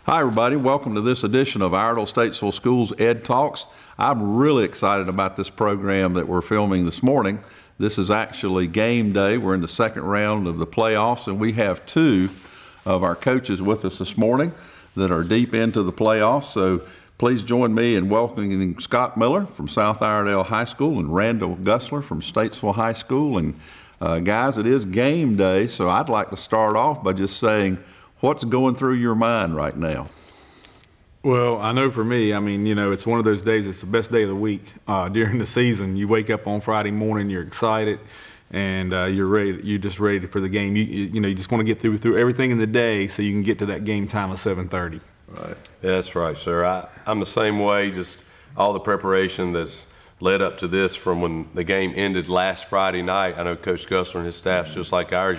Hi, everybody. Welcome to this edition of Iredell Statesville Schools EDtalks. I'm really excited about this program that we're filming this morning. This is actually game day. We're in the second round of the playoffs, and we have two of our coaches with us this morning that are deep into the playoffs. So please join me in welcoming Scott Miller from South Iredell High School and Randall Gussler from Statesville High School. And guys, it is game day, so I'd like to start off by just saying, what's going through your mind right now? Well, I know for me, it's one of those days, it's the best day of the week during the season. You wake up on Friday morning, you're excited, and you're ready. You're just ready for the game. You just want to get through everything in the day so you can get to that game time of 7:30. Right. Yeah, that's right, sir. I'm the same way, just all the preparation that's led up to this from when the game ended last Friday night. I know Coach Gussler and his staff's just like ours.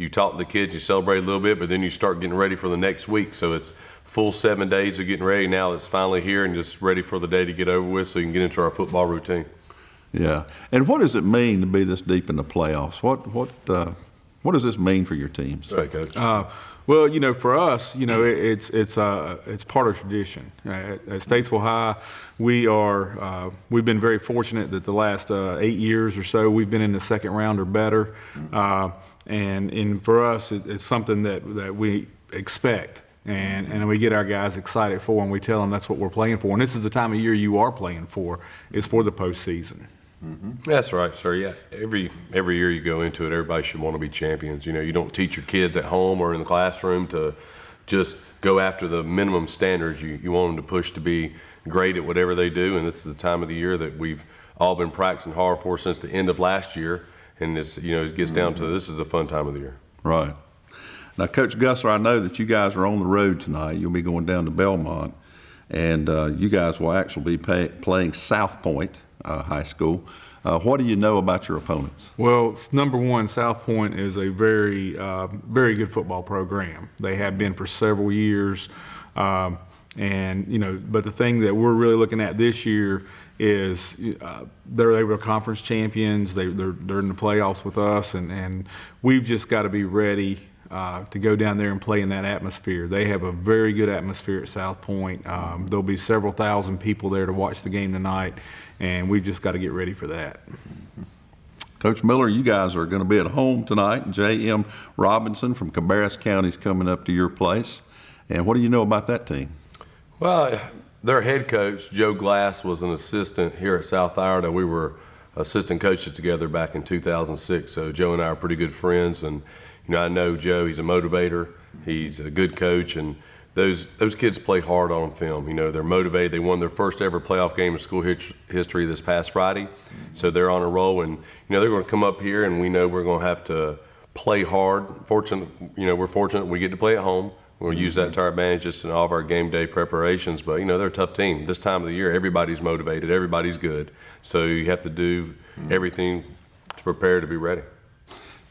You talk to the kids, you celebrate a little bit, but then you start getting ready for the next week. So it's full 7 days of getting ready. Now it's finally here and just ready for the day to get over with so you can get into our football routine. Yeah. And what does it mean to be this deep in the playoffs? What does this mean for your teams? Right, Coach. Well, for us, it's part of tradition. At Statesville High, we've been very fortunate that the last 8 years or so we've been in the second round or better. And for us, it's something that we expect, and we get our guys excited for, and we tell them that's what we're playing for. And this is the time of year you are playing for, is for the postseason. Mm-hmm. That's right, sir. Yeah, every year you go into it, everybody should want to be champions. You don't teach your kids at home or in the classroom to just go after the minimum standards. You want them to push to be great at whatever they do, and this is the time of the year that we've all been practicing hard for since the end of last year. And it gets down to this is the fun time of the year. Right. Now, Coach Gussler, I know that you guys are on the road tonight. You'll be going down to Belmont, and you guys will actually be playing South Point High School. What do you know about your opponents? Well, number one, South Point is a very, very good football program. They have been for several years, but the thing that we're really looking at this year is they were conference champions. They're in the playoffs with us, and we've just got to be ready to go down there and play in that atmosphere. They have a very good atmosphere at South Point. There'll be several thousand people there to watch the game tonight, and we've just got to get ready for that. Coach Miller, you guys are going to be at home tonight. J.M. Robinson from Cabarrus County is coming up to your place. And what do you know about that team? Well, their head coach, Joe Glass, was an assistant here at South Iredell. We were assistant coaches together back in 2006, so Joe and I are pretty good friends. And I know Joe, he's a motivator, he's a good coach, and those kids play hard on film. They're motivated. They won their first ever playoff game in school history this past Friday, so they're on a roll. And they're going to come up here, and we know we're going to have to play hard. We're fortunate we get to play at home. We'll use that to our advantage just in all of our game day preparations. But, they're a tough team. This time of the year, everybody's motivated. Everybody's good. So you have to do everything to prepare to be ready.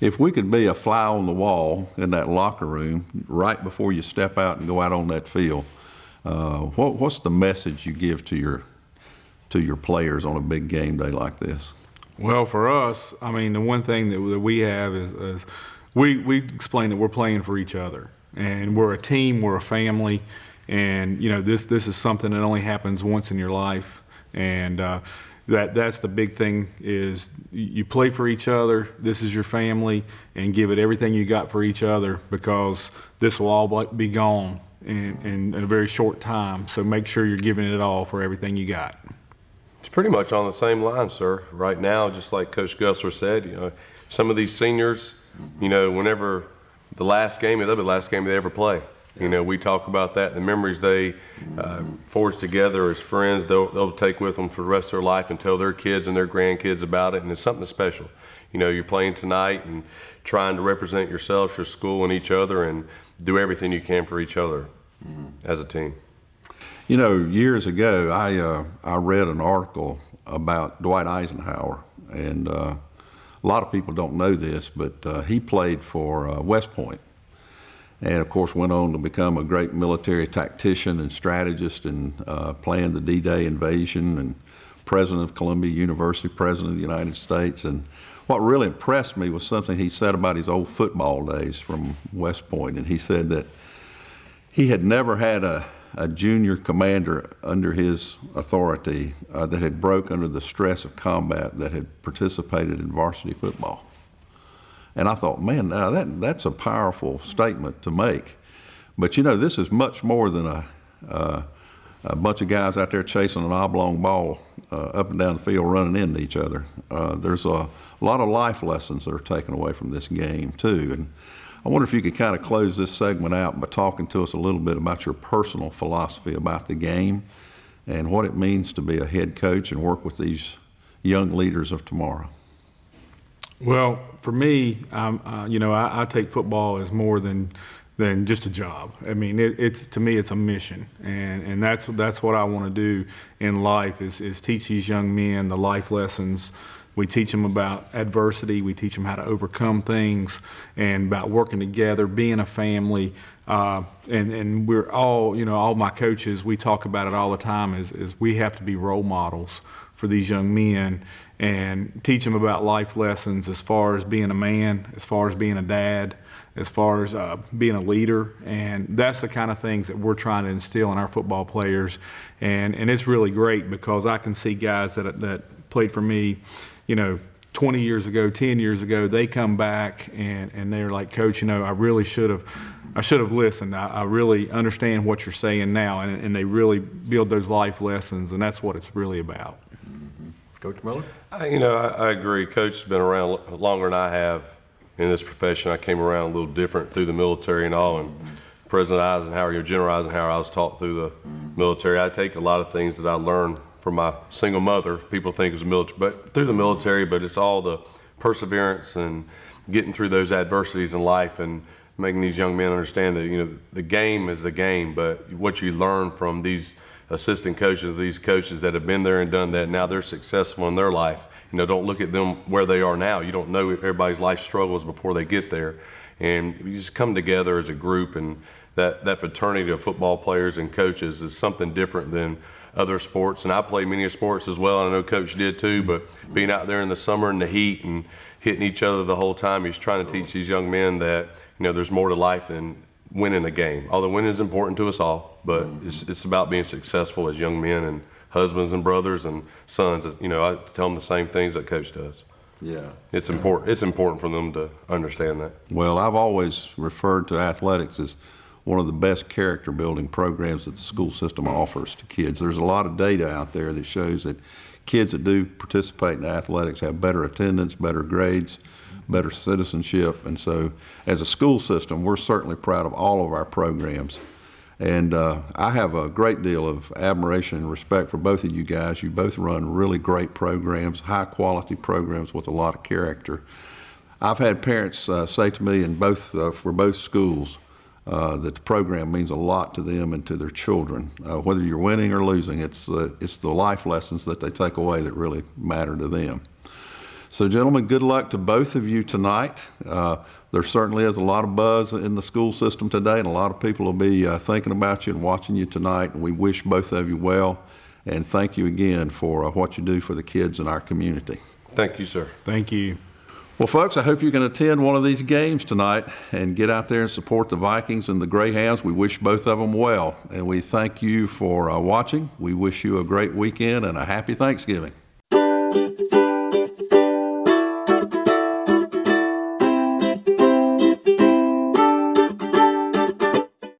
If we could be a fly on the wall in that locker room right before you step out and go out on that field, what's the message you give to your players on a big game day like this? Well, for us, the one thing that we have is we explain that we're playing for each other. And we're a team, we're a family, and this is something that only happens once in your life. And that's the big thing, is you play for each other. This is your family, and give it everything you got for each other, because this will all be gone in a very short time. So make sure you're giving it all for everything you got. It's pretty much on the same line, sir. Right now, just like Coach Gussler said, some of these seniors, whenever the last game, it'll be the last game they ever play. We talk about that, the memories they forge together as friends, they'll take with them for the rest of their life and tell their kids and their grandkids about it, and it's something special. You're playing tonight and trying to represent yourself, your school, and each other, and do everything you can for each other as a team. Years ago, I read an article about Dwight Eisenhower, and a lot of people don't know this, but he played for West Point, and of course went on to become a great military tactician and strategist, and planned the D-Day invasion, and president of Columbia University, president of the United States. And what really impressed me was something he said about his old football days from West Point, and he said that he had never had a junior commander under his authority that had broke under the stress of combat that had participated in varsity football. And I thought, man, now that's a powerful statement to make. But this is much more than a bunch of guys out there chasing an oblong ball up and down the field running into each other. There's a lot of life lessons that are taken away from this game too. And I wonder if you could kind of close this segment out by talking to us a little bit about your personal philosophy about the game and what it means to be a head coach and work with these young leaders of tomorrow. Well, for me, I take football as more than just a job. I mean, to me, it's a mission, and that's what I want to do in life is teach these young men the life lessons. We teach them about adversity. We teach them how to overcome things and about working together, being a family. And we're all, all my coaches, we talk about it all the time is we have to be role models for these young men and teach them about life lessons as far as being a man, as far as being a dad, as far as being a leader. And that's the kind of things that we're trying to instill in our football players. And it's really great because I can see guys that played for me, 20 years ago, 10 years ago, they come back and they're like, Coach, I really should have listened. I really understand what you're saying now. And they really build those life lessons, and that's what it's really about. Mm-hmm. Coach Miller? I agree. Coach has been around longer than I have in this profession. I came around a little different through the military and all. And President Eisenhower, General Eisenhower, I was taught through the military. I take a lot of things that I learned from my single mother. People think it's military, but through the military. But it's all the perseverance and getting through those adversities in life and making these young men understand that the game is the game. But what you learn from these assistant coaches, these coaches that have been there and done that, now they're successful in their life. Don't look at them where they are now. You don't know everybody's life struggles before they get there. And you just come together as a group, and that fraternity of football players and coaches is something different than other sports. And I play many sports as well. I know Coach did too, but being out there in the summer in the heat and hitting each other the whole time, he's trying to teach these young men that, there's more to life than winning a game. Although winning is important to us all, but it's about being successful as young men and husbands and brothers and sons. I tell them the same things that Coach does. Yeah. It's important. It's important for them to understand that. Well, I've always referred to athletics as one of the best character building programs that the school system offers to kids. There's a lot of data out there that shows that kids that do participate in athletics have better attendance, better grades, better citizenship. And so as a school system, we're certainly proud of all of our programs. And I have a great deal of admiration and respect for both of you guys. You both run really great programs, high quality programs with a lot of character. I've had parents say to me for both schools that the program means a lot to them and to their children. Whether you're winning or losing, it's the life lessons that they take away that really matter to them. So gentlemen, good luck to both of you tonight. There certainly is a lot of buzz in the school system today, and a lot of people will be thinking about you and watching you tonight. And we wish both of you well, and thank you again for what you do for the kids in our community. Thank you, sir. Thank you. Well, folks, I hope you can attend one of these games tonight and get out there and support the Vikings and the Greyhounds. We wish both of them well, and we thank you for watching. We wish you a great weekend and a happy Thanksgiving.